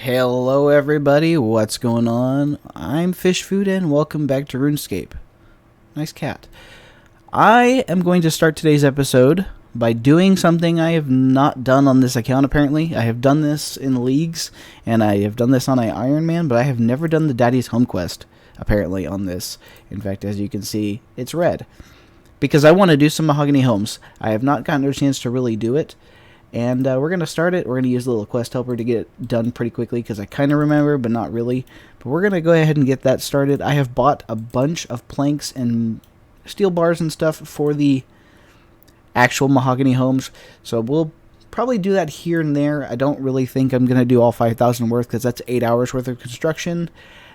Hello everybody, what's going on? I'm Fish Food and welcome back to RuneScape. Nice cat. I am going to start today's episode by doing something I have not done on this account apparently. I have done this in leagues and I have done this on Iron Man, but I have never done the Daddy's Home quest apparently on this. In fact, as you can see, it's red. Because I want to do some mahogany homes. I have not gotten a chance to really do it. And we're going to start it. We're going to use the little quest helper to get it done pretty quickly because I kind of remember, but not really. But we're going to go ahead and get that started. I have bought a bunch of planks and steel bars and stuff for the actual mahogany homes. So we'll probably do that here and there. I don't really think I'm going to do all 5,000 worth because that's 8 hours worth of construction.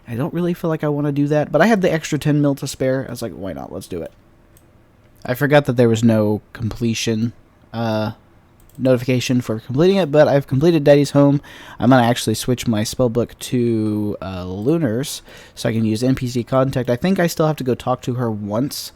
I don't really feel like I want to do that. But I had the extra 10 mil to spare. I was like, why not? Let's do it. I forgot that there was no completion notification for completing it, but I've completed Daddy's Home. I'm going to actually switch my spellbook to Lunars so I can use NPC contact. I think I still have to go talk to her once,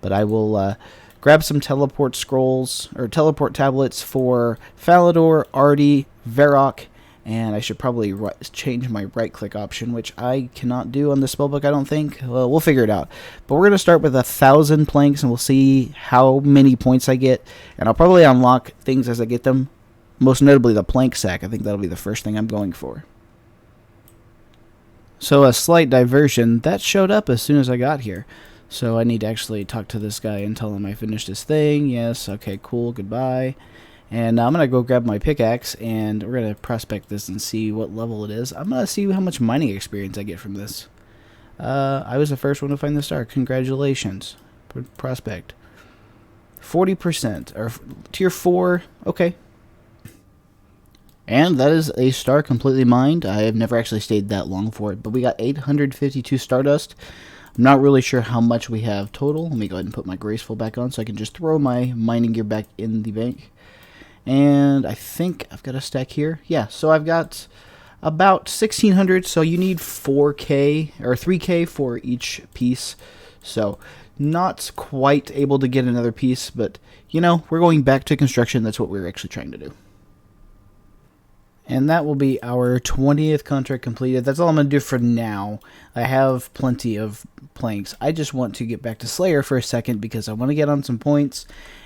but I will grab some teleport scrolls or teleport tablets for Falador, Artie, Varrock, and I should probably change my right click option, which I cannot do on the spellbook, I don't think. Well, we'll figure it out. But we're going to start with 1,000 planks and we'll see how many points I get. And I'll probably unlock things as I get them. Most notably the plank sack. I think that'll be the first thing I'm going for. So a slight diversion. That showed up as soon as I got here. So I need to actually talk to this guy and tell him I finished this thing. Yes, okay, cool, goodbye. And I'm going to go grab my pickaxe, and we're going to prospect this and see what level it is. I'm going to see how much mining experience I get from this. I was the first one to find the star. Congratulations. Prospect. 40%. Or tier 4. Okay. And that is a star completely mined. I have never actually stayed that long for it. But we got 852 Stardust. I'm not really sure how much we have total. Let me go ahead and put my Graceful back on so I can just throw my mining gear back in the bank. And I think I've got a stack here. Yeah, so I've got about 1,600. So you need 4K or 3K for each piece. So not quite able to get another piece, but you know, we're going back to construction. That's what we're actually trying to do. And that will be our 20th contract completed. That's all I'm going to do for now. I have plenty of planks. I just want to get back to Slayer for a second because I want to get on some points.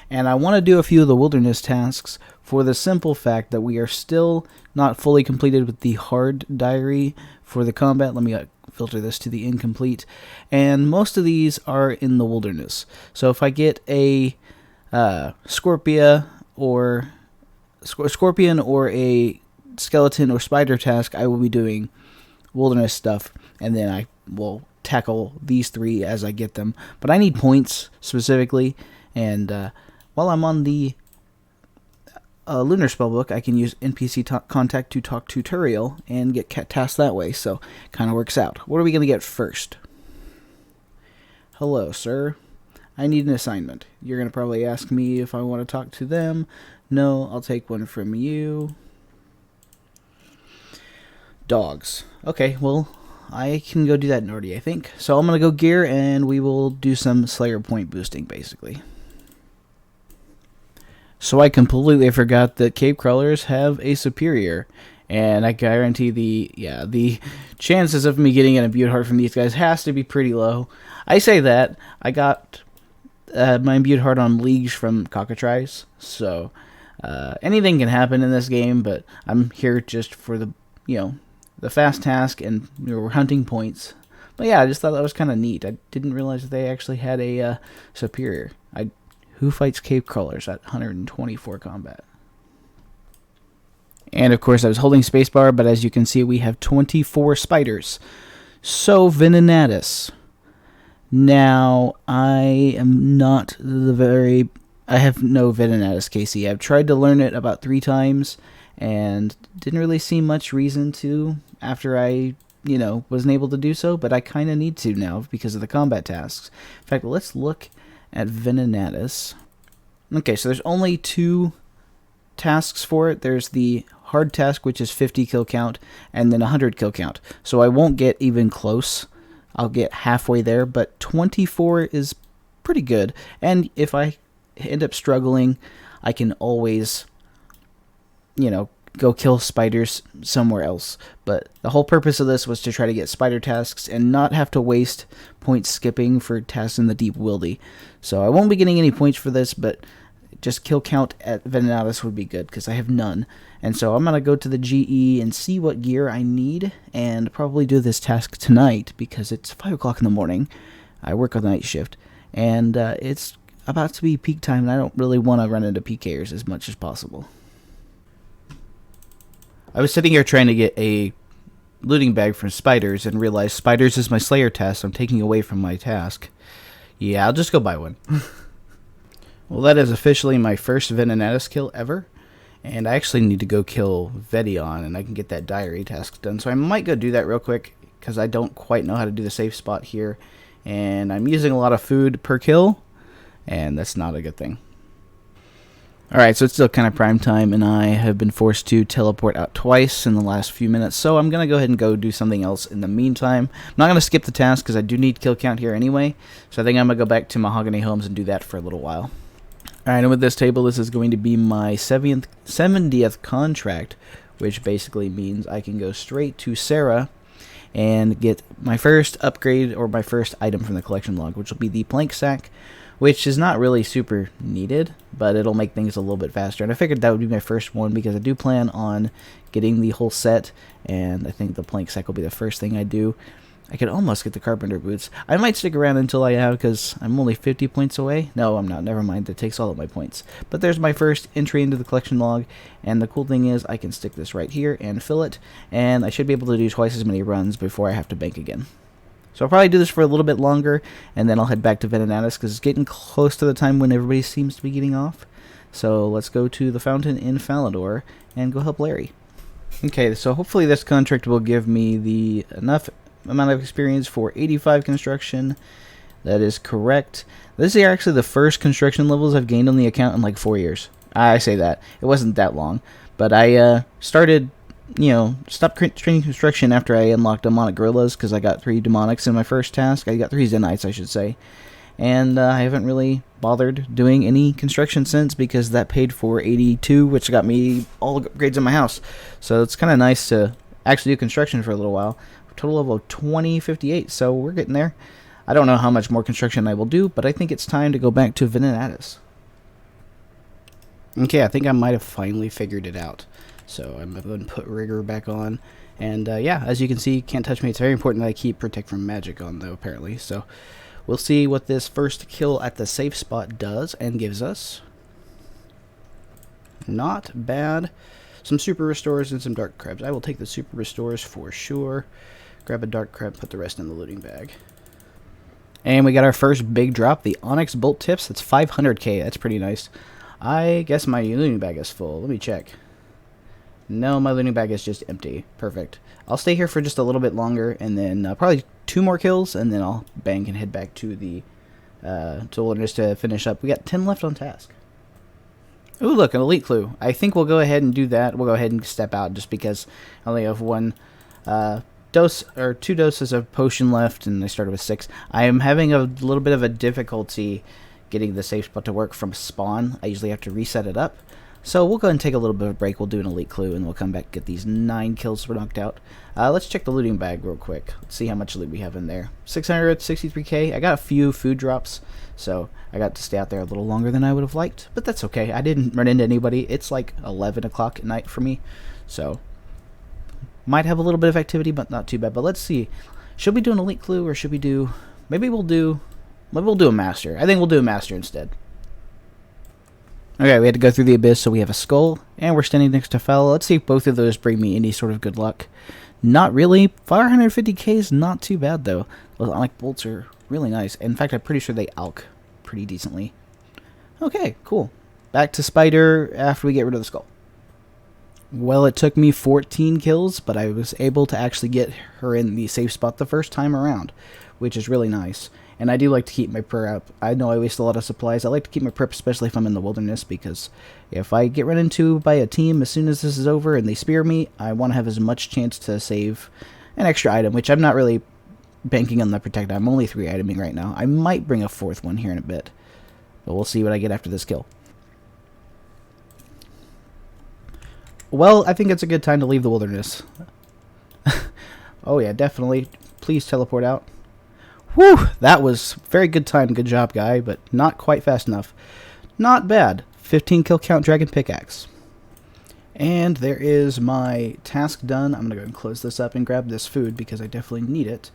And I want to do a few of the wilderness tasks for the simple fact that we are still not fully completed with the hard diary for the combat. Let me filter this to the incomplete. And most of these are in the wilderness. So if I get a scorpion or a skeleton or spider task, I will be doing wilderness stuff. And then I will tackle these three as I get them. But I need points specifically. And while I'm on the Lunar Spellbook, I can use NPC contact to talk to Turiel and get tasks that way, so kind of works out. What are we going to get first? Hello, sir. I need an assignment. You're going to probably ask me if I want to talk to them. No, I'll take one from you. Dogs. Okay, well, I can go do that in Artie, I think. So I'm going to go gear, and we will do some Slayer point boosting, basically. So I completely forgot that cave crawlers have a superior, and I guarantee the chances of me getting an imbued heart from these guys has to be pretty low. I say that I got my imbued heart on leagues from cockatrice, so anything can happen in this game. But I'm here just for the the fast task, and we're hunting points. But yeah, I just thought that was kind of neat. I didn't realize that they actually had a superior. Who fights cave crawlers at 124 combat? And of course I was holding spacebar, but as you can see we have 24 spiders. So Venonatus. Now I am not I have no Venonatus KC. I've tried to learn it about 3 times and didn't really see much reason to after I wasn't able to do so, but I kind of need to now because of the combat tasks. In fact, let's look at Venonatus. Okay, so there's only 2 tasks for it. There's the hard task, which is 50 kill count, and then 100 kill count. So I won't get even close. I'll get halfway there, but 24 is pretty good. And if I end up struggling, I can always, go kill spiders somewhere else. But the whole purpose of this was to try to get spider tasks and not have to waste points skipping for tasks in the deep wildy. So I won't be getting any points for this, but just kill count at Venonatus would be good because I have none. And so I'm going to go to the GE and see what gear I need and probably do this task tonight because it's 5 o'clock in the morning. I work on the night shift and it's about to be peak time and I don't really want to run into PKers as much as possible. I was sitting here trying to get a looting bag from spiders and realized spiders is my slayer task, so I'm taking away from my task. Yeah, I'll just go buy one. Well, that is officially my first Venonatus kill ever. And I actually need to go kill Vedion, and I can get that diary task done. So I might go do that real quick, because I don't quite know how to do the safe spot here. And I'm using a lot of food per kill, and that's not a good thing. Alright, so it's still kind of prime time, and I have been forced to teleport out twice in the last few minutes, so I'm going to go ahead and go do something else in the meantime. I'm not going to skip the task, because I do need kill count here anyway, so I think I'm going to go back to Mahogany Homes and do that for a little while. Alright, and with this table, this is going to be my 70th contract, which basically means I can go straight to Sarah and get my first upgrade, or my first item from the collection log, which will be the plank sack, which is not really super needed, but it'll make things a little bit faster. And I figured that would be my first one because I do plan on getting the whole set, and I think the plank sack will be the first thing I do. I could almost get the Carpenter Boots. I might stick around until I have, because I'm only 50 points away. No, I'm not. Never mind. That takes all of my points. But there's my first entry into the collection log, and the cool thing is I can stick this right here and fill it, and I should be able to do twice as many runs before I have to bank again. So I'll probably do this for a little bit longer, and then I'll head back to Venonatus, because it's getting close to the time when everybody seems to be getting off. So let's go to the fountain in Falador and go help Larry. Okay, so hopefully this contract will give me the enough amount of experience for 85 construction. That is correct. This is actually the first construction levels I've gained on the account in like 4 years. I say that. It wasn't that long. But I started... stopped training construction after I unlocked demonic gorillas because I got 3 demonics in my first task. I got 3 Zenites, I should say. And I haven't really bothered doing any construction since because that paid for 82, which got me all the upgrades in my house. So it's kind of nice to actually do construction for a little while. Total level of 2058, so we're getting there. I don't know how much more construction I will do, but I think it's time to go back to Venonatus. Okay, I think I might have finally figured it out. So I'm going to put Rigor back on. And yeah, as you can see, can't touch me. It's very important that I keep Protect from Magic on, though, apparently. So we'll see what this first kill at the safe spot does and gives us. Not bad. Some Super Restores and some Dark Crabs. I will take the Super Restores for sure. Grab a Dark Crab, put the rest in the looting bag. And we got our first big drop, the Onyx Bolt Tips. That's 500k. That's pretty nice. I guess my looting bag is full. Let me check. No, my looting bag is just empty. Perfect. I'll stay here for just a little bit longer, and then probably 2 more kills, and then I'll bank and head back to the Wilderness to finish up. We got 10 left on task. Ooh, look, an elite clue. I think we'll go ahead and do that. We'll go ahead and step out just because I only have 1 dose or 2 doses of potion left, and I started with 6. I am having a little bit of a difficulty getting the safe spot to work from spawn. I usually have to reset it up. So we'll go ahead and take a little bit of a break. We'll do an elite clue, and we'll come back and get these 9 kills we're knocked out. Let's check the looting bag real quick. Let's see how much loot we have in there. 663k. I got a few food drops, so I got to stay out there a little longer than I would have liked. But that's okay. I didn't run into anybody. It's like 11 o'clock at night for me, so might have a little bit of activity, but not too bad. But let's see. Should we do an elite clue, or should we do... Maybe we'll do a master. I think we'll do a master instead. Okay, we had to go through the abyss, so we have a skull, and we're standing next to Fell. Let's see if both of those bring me any sort of good luck. Not really. 550k is not too bad, though. Those Onyx bolts are really nice. In fact, I'm pretty sure they alch pretty decently. Okay, cool. Back to Spider after we get rid of the skull. Well, it took me 14 kills, but I was able to actually get her in the safe spot the first time around, which is really nice. And I do like to keep my prep up. I know I waste a lot of supplies. I like to keep my prep, especially if I'm in the wilderness, because if I get run into by a team as soon as this is over and they spear me, I want to have as much chance to save an extra item, which I'm not really banking on the protect. I'm only 3 iteming right now. I might bring a 4th one here in a bit, but we'll see what I get after this kill. Well, I think it's a good time to leave the wilderness. Oh yeah, definitely. Please teleport out. Whew! That was very good time. Good job, guy, but not quite fast enough. Not bad. 15 kill count dragon pickaxe. And there is my task done. I'm going to go ahead and close this up and grab this food because I definitely need it.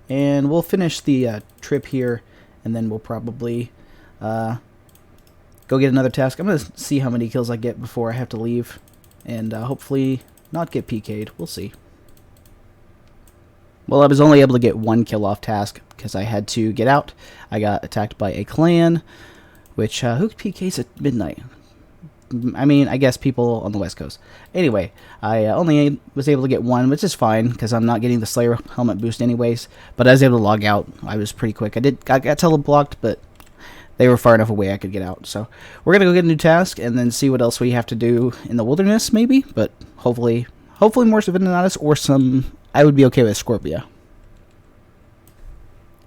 And we'll finish the trip here, and then we'll probably go get another task. I'm going to see how many kills I get before I have to leave, and hopefully not get PK'd. We'll see. Well, I was only able to get 1 kill off task because I had to get out. I got attacked by a clan, which, who PKs at midnight? I mean, I guess people on the West Coast. Anyway, I only was able to get 1, which is fine, because I'm not getting the Slayer helmet boost anyways. But I was able to log out. I was pretty quick. I got tele-blocked, but they were far enough away I could get out. So we're going to go get a new task, and then see what else we have to do in the wilderness, maybe. But hopefully more Venonatus, or some... I would be okay with Scorpia.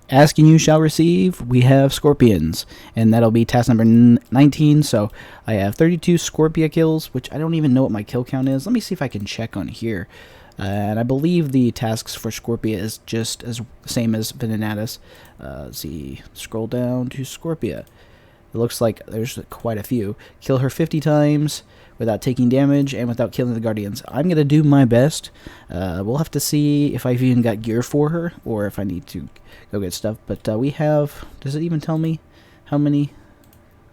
Ask and you shall receive. We have Scorpions, and that'll be task number 19. So I have 32 Scorpia kills, which I don't even know what my kill count is. Let me see if I can check on here. And I believe the tasks for Scorpia is just as same as Venonatus. Let's see, scroll down to Scorpia. It looks like there's quite a few. Kill her 50 times without taking damage and without killing the Guardians. I'm going to do my best. We'll have to see if I've even got gear for her or if I need to go get stuff. But we have... Does it even tell me how many?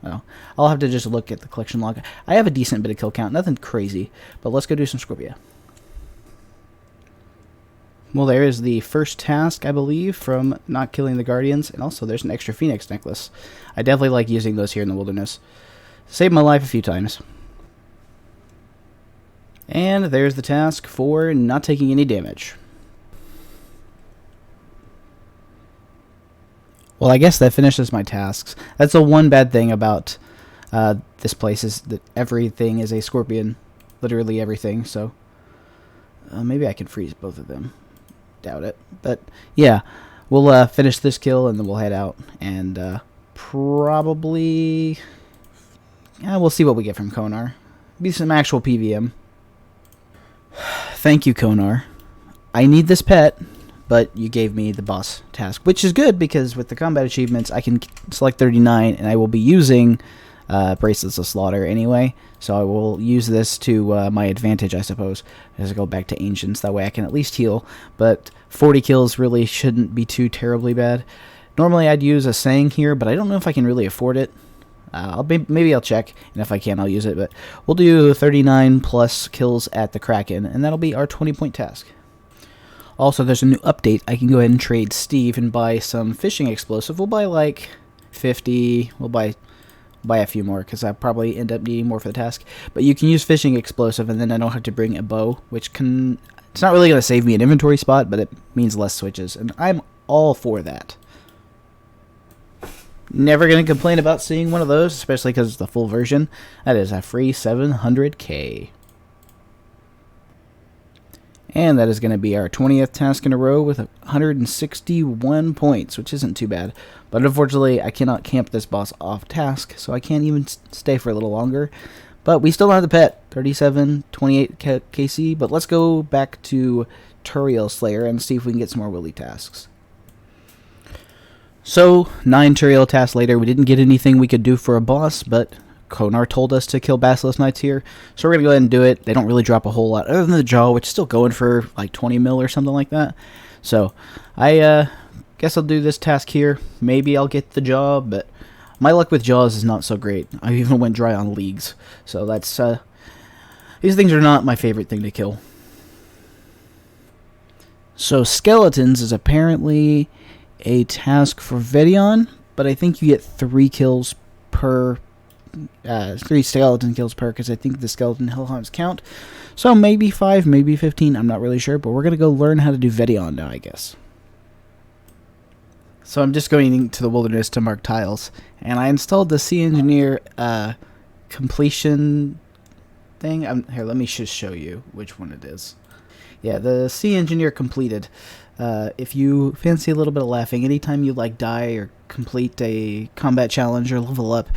Oh, I'll have to just look at the collection log. I have a decent bit of kill count. Nothing crazy. But let's go do some Scorpia. Well, there is the first task, I believe, from not killing the Guardians. And also, there's an extra Phoenix necklace. I definitely like using those here in the wilderness. Saved my life a few times. And there's the task for not taking any damage. Well, I guess that finishes my tasks. That's the one bad thing about this place, is that everything is a Scorpion. Literally everything, so... maybe I can freeze both of them. Doubt it. But, yeah. We'll finish this kill, and then we'll head out. And probably... Yeah, we'll see what we get from Konar. Be some actual PVM. Thank you, Konar. I need this pet, but you gave me the boss task, which is good because with the combat achievements, I can select 39, and I will be using Bracelets of Slaughter anyway, so I will use this to my advantage, I suppose, as I go back to Ancients. That way I can at least heal, but 40 kills really shouldn't be too terribly bad. Normally I'd use a Sang here, but I don't know if I can really afford it. Maybe I'll check, and if I can, I'll use it. But we'll do 39 plus kills at the Kraken, and that'll be our 20-point task. Also, there's a new update. I can go ahead and trade Steve and buy some fishing explosive. We'll buy like 50. We'll buy a few more because I probably end up needing more for the task. But you can use fishing explosive, and then I don't have to bring a bow, which can... It's not really going to save me an inventory spot, but it means less switches, and I'm all for that. Never going to complain about seeing one of those, especially because it's the full version. That is a free 700k. And that is going to be our 20th task in a row with 161 points, which isn't too bad. But unfortunately, I cannot camp this boss off task, so I can't even stay for a little longer. But we still don't have the pet, 37, 28 KC. But let's go back to Turiel Slayer and see if we can get some more Willy tasks. So, 9 Turiel tasks later, we didn't get anything we could do for a boss, but Konar told us to kill Bassless Knights here, so we're going to go ahead and do it. They don't really drop a whole lot, other than the jaw, which is still going for like 20 mil or something like that. So, I guess I'll do this task here. Maybe I'll get the jaw, but my luck with jaws is not so great. I even went dry on leagues, so that's, these things are not my favorite thing to kill. So, skeletons is apparently a task for Vedion, but I think you get 3 kills per 3 skeleton kills per, because I think the skeleton hellhounds count. So maybe 5, maybe 15, I'm not really sure, but we're gonna go learn how to do Vedion now, I guess. So I'm just going to the wilderness to mark tiles, and I installed the Sea Engineer completion thing. Here, let me just show you which one it is. Yeah, the Sea Engineer completed. If you fancy a little bit of laughing, anytime you like die or complete a combat challenge or level up,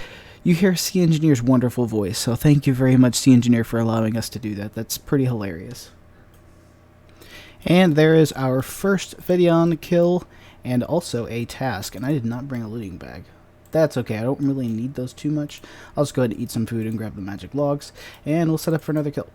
you hear Sea Engineer's wonderful voice, so thank you very much, Sea Engineer, for allowing us to do that. That's pretty hilarious. And there is our first Vedion kill, and also a task, and I did not bring a looting bag. That's okay, I don't really need those too much. I'll just go ahead and eat some food and grab the magic logs, and we'll set up for another kill.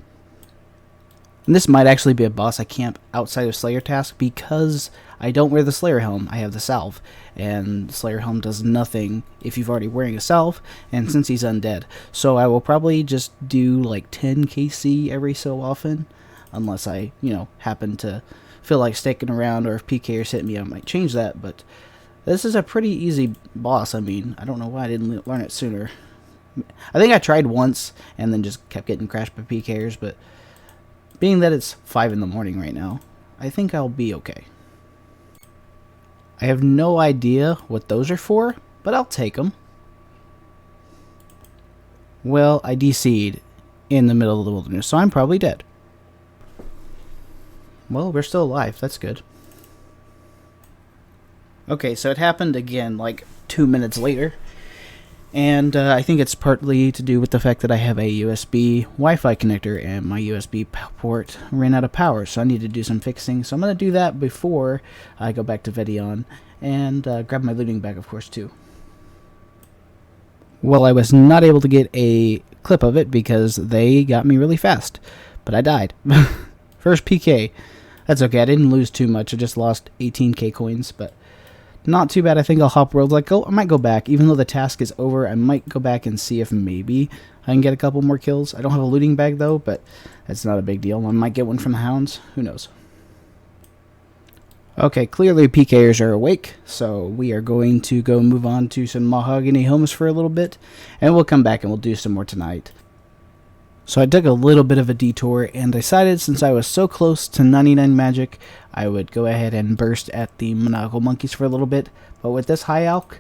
And this might actually be a boss I camp outside of Slayer task because I don't wear the Slayer helm, I have the salve. And Slayer helm does nothing if you've already wearing a salve, and since he's undead. So I will probably just do like 10 KC every so often, unless I, happen to feel like sticking around, or if PKers hit me I might change that, but this is a pretty easy boss. I mean, I don't know why I didn't learn it sooner. I think I tried once and then just kept getting crashed by PKers, but being that it's 5 in the morning right now, I think I'll be okay. I have no idea what those are for, but I'll take them. Well, I DC'd in the middle of the wilderness, so I'm probably dead. Well, we're still alive. That's good. Okay, so it happened again like 2 minutes later. And I think it's partly to do with the fact that I have a USB Wi-Fi connector and my USB port ran out of power, so I need to do some fixing. So I'm going to do that before I go back to Vedion and grab my looting bag, of course, too. Well, I was not able to get a clip of it because they got me really fast, but I died. First PK. That's okay, I didn't lose too much, I just lost 18k coins, but not too bad. I think I'll hop road. I might go back, even though the task is over. I might go back and see if maybe I can get a couple more kills. I don't have a looting bag though, but that's not a big deal. I might get one from the hounds. Who knows? Okay, clearly PKers are awake, so we are going to go move on to some mahogany homes for a little bit, and we'll come back and we'll do some more tonight. So I took a little bit of a detour and decided since I was so close to 99 magic, I would go ahead and burst at the Monaco monkeys for a little bit. But with this high alch,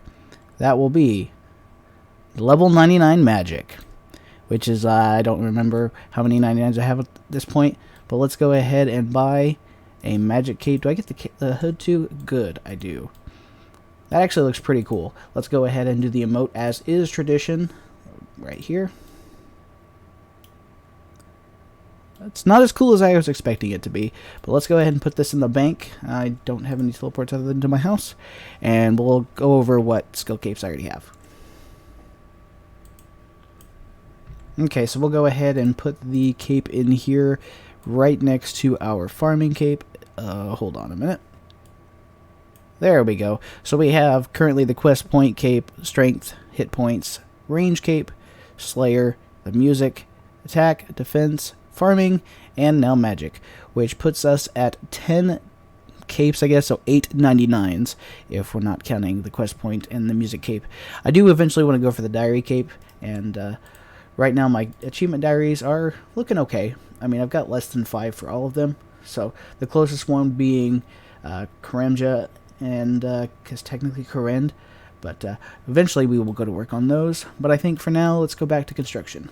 that will be level 99 magic, which is, I don't remember how many 99s I have at this point, but let's go ahead and buy a magic cape. Do I get the hood too? Good, I do. That actually looks pretty cool. Let's go ahead and do the emote as is tradition right here. It's not as cool as I was expecting it to be, but let's go ahead and put this in the bank. I don't have any teleports other than to my house, and we'll go over what skill capes I already have. Okay, so we'll go ahead and put the cape in here right next to our farming cape. Hold on a minute. There we go. So we have currently the quest point cape, strength, hit points, range cape, slayer, the music, attack, defense, farming, and now magic, which puts us at 10 capes, I guess, so 8 99s if we're not counting the quest point and the music cape. I do eventually want to go for the diary cape, and right now my achievement diaries are looking okay. I mean, I've got less than 5 for all of them, so the closest one being Karamja, and because technically Korend, but eventually we will go to work on those. But I think for now, let's go back to construction.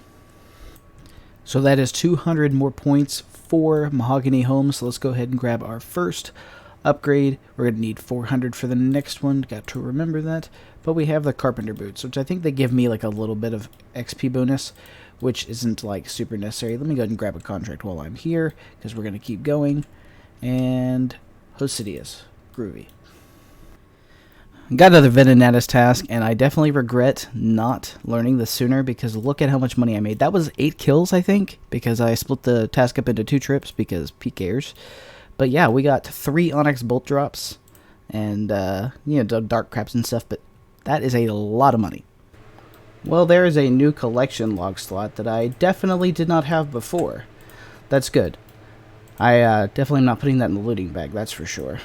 So that is 200 more points for mahogany homes. So let's go ahead and grab our first upgrade. We're going to need 400 for the next one. Got to remember that. But we have the Carpenter Boots, which I think they give me like a little bit of XP bonus, which isn't like super necessary. Let me go ahead and grab a contract while I'm here, because we're going to keep going. And Hosidius. Groovy. Got another Venonatus task, and I definitely regret not learning this sooner, because look at how much money I made. That was 8 kills, I think, because I split the task up into 2 trips, because PKers. But yeah, we got 3 Onyx Bolt drops, and, dark craps and stuff, but that is a lot of money. Well, there is a new collection log slot that I definitely did not have before. That's good. I definitely am not putting that in the looting bag, that's for sure.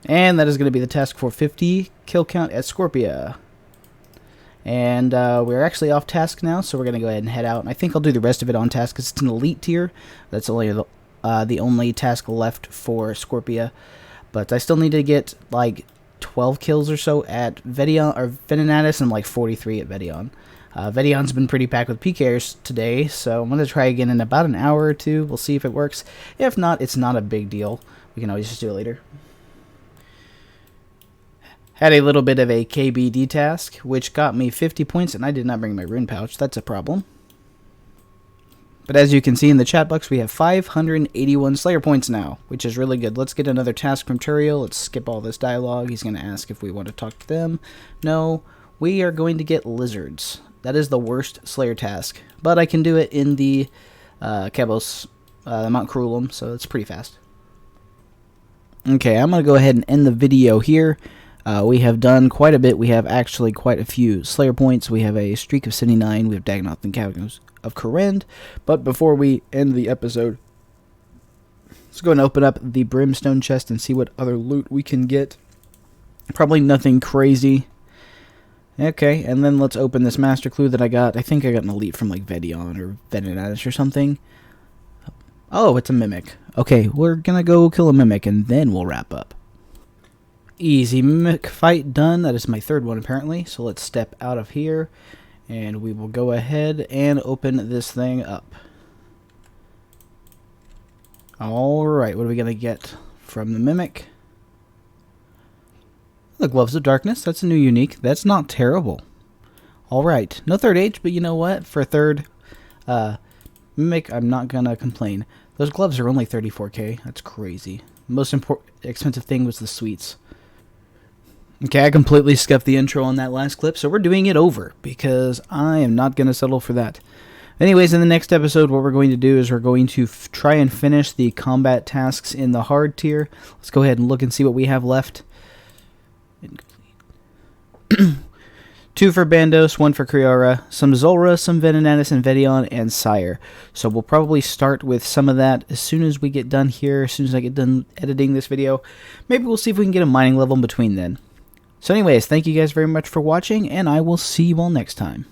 And that is going to be the task for 50 kill count at Scorpia. And we're actually off task now, so we're going to go ahead and head out. And I think I'll do the rest of it on task because it's an elite tier. That's only the only task left for Scorpia. But I still need to get like 12 kills or so at Vedion or Venonatus, and like 43 at Vedion. Vedion's been pretty packed with PKers today, so I'm going to try again in about an hour or two. We'll see if it works. If not, it's not a big deal. We can always just do it later. Had a little bit of a KBD task, which got me 50 points, and I did not bring my rune pouch. That's a problem. But as you can see in the chat box, we have 581 Slayer points now, which is really good. Let's get another task from Turiel. Let's skip all this dialogue. He's going to ask if we want to talk to them. No, we are going to get lizards. That is the worst Slayer task, but I can do it in the Cabos, Mount Cruelum, so it's pretty fast. Okay, I'm going to go ahead and end the video here. We have done quite a bit. We have actually quite a few Slayer points. We have a streak of 79. We have Dagonoth and Caverns of Korend. But before we end the episode, let's go and open up the Brimstone Chest and see what other loot we can get. Probably nothing crazy. Okay, and then let's open this Master Clue that I got. I think I got an Elite from like Vedion or Venonatus or something. Oh, it's a Mimic. Okay, we're gonna go kill a Mimic and then we'll wrap up. Easy Mimic fight done. That is my third one apparently. So let's step out of here and we will go ahead and open this thing up. Alright, what are we gonna get from the Mimic? The Gloves of Darkness. That's a new unique. That's not terrible. Alright, no third age, but you know what? For third Mimic, I'm not gonna complain. Those gloves are only 34k. That's crazy. The most expensive thing was the sweets. Okay, I completely scuffed the intro on that last clip, so we're doing it over because I am not going to settle for that. Anyways, in the next episode, what we're going to do is we're going to try and finish the combat tasks in the hard tier. Let's go ahead and look and see what we have left. 2 for Bandos, 1 for Kriara, some Zulra, some Venonatus and Vedion, and Sire. So we'll probably start with some of that as soon as we get done here, as soon as I get done editing this video. Maybe we'll see if we can get a mining level in between then. So anyways, thank you guys very much for watching, and I will see you all next time.